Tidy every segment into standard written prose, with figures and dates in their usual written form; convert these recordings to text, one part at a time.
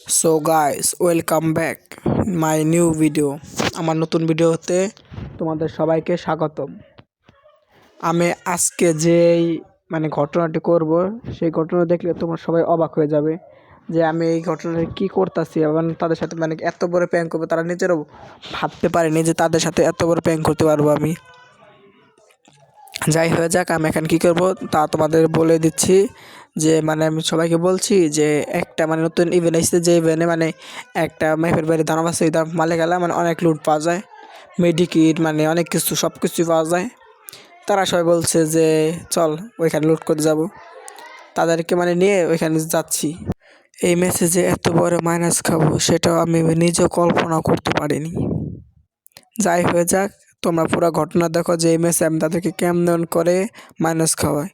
So guys, welcome back my new video. আমার নতুন ভিডিওতে তোমাদের সবাইকে স্বাগতম। আমি আজকে যেই ঘটনাটি করব, সেই ঘটনা দেখলে তোমরা সবাই অবাক হয়ে যাবে যে আমি এই ঘটনাটি কী করতেছি এবং তাদের সাথে এত বড় প্র্যাঙ্ক করবো। তারা নিজেরাও ভাবতে পারেনি যে তাদের সাথে এত বড় প্র্যাঙ্ক করতে পারবো আমি। যাই হয়ে যাক, আমি এখন কী করবো তা তোমাদের বলে দিচ্ছি। যে আমি সবাইকে বলছি যে একটা নতুন ইভেন্ট এসেছে, যে ইভেন্টে একটা ম্যাপের বাইরে দাম আছে, ওই দাম মালে গেলে অনেক লুট পাওয়া যায়, মেডিকিট অনেক কিছু সব কিছুই পাওয়া যায়। তারা সবাই বলছে যে চল ওইখানে লুট করতে যাব, তাদেরকে নিয়ে ওইখানে যাচ্ছি। এই মেসেজে এত বড় মাইনাস খাবো সেটাও আমি নিজেও কল্পনা করতে পারিনি। যাই হয়ে যাক, তোমরা পুরো ঘটনা দেখো যে এই মেসে আমি তাদেরকে কেমন করে মাইনাস খাওয়াই।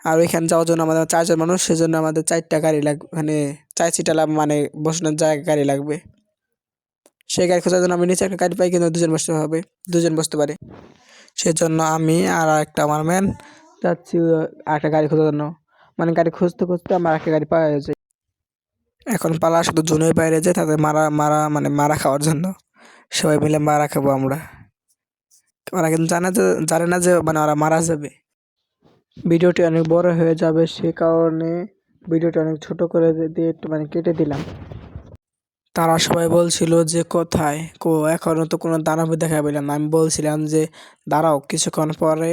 আর ওইখানে যাওয়ার জন্য আমাদের 4 জন মানুষ, সেজন্য আমাদের 4টা গাড়ি লাগবে, 4 সিটার বসানোর জায়গা গাড়ি লাগবে। সেই গাড়ি খোঁজার জন্য আমি নিচে একটা গাড়ি পাই, কিন্তু 2 জন বসতে হবে, 2 জন বসতে পারে। সেজন্য আমি আর একটা আমার ম্যান যাচ্ছি একটা গাড়ি খোঁজার জন্য। গাড়ি খুঁজতে খুঁজতে আমার একটা গাড়ি পাওয়া যায়। এখন পালা শুধু জুনের বাইরে যায় তাদের মারা মারা মারা খাওয়ার জন্য। সবাই মিলে মারা খাবো আমরা। ওরা কিন্তু জানে না যে ওরা মারা যাবে। ভিডিওটি অনেক বড় হয়ে যাবে, সে কারণে ভিডিওটি অনেক ছোট করে দিয়ে একটু কেটে দিলাম। তারা সবাই বলছিল যে কোথায় এখনো তো কোনো দানব দেখা পেলাম না। আমি বলছিলাম যে দাঁড়াও, কিছুক্ষণ পরে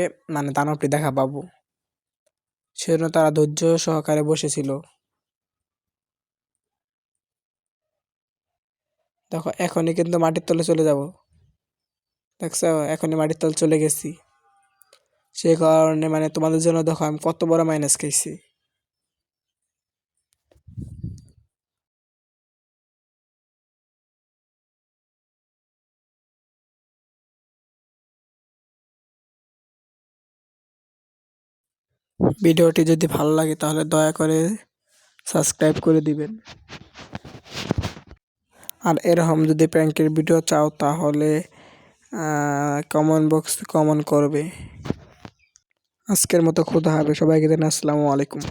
দানবটি দেখা পাবো। সেজন্য তারা ধৈর্য সহকারে বসেছিল। দেখো, এখনই কিন্তু মাটির তলে চলে যাব। দেখছো, এখনই মাটির তলে চলে গেছি। সেই কারণে তোমাদের জন্য দেখো আমি কত বড় মাইনাস খাইছি। ভিডিওটি যদি ভালো লাগে তাহলে দয়া করে সাবস্ক্রাইব করে দিবেন। আর এরকম যদি প্র্যাঙ্কের ভিডিও চাও তাহলে কমেন্ট বক্সে কমেন্ট করবে। আজকের মতো খুদা হাফেজ, সবাইকে জানাই আসসালামু আলাইকুম।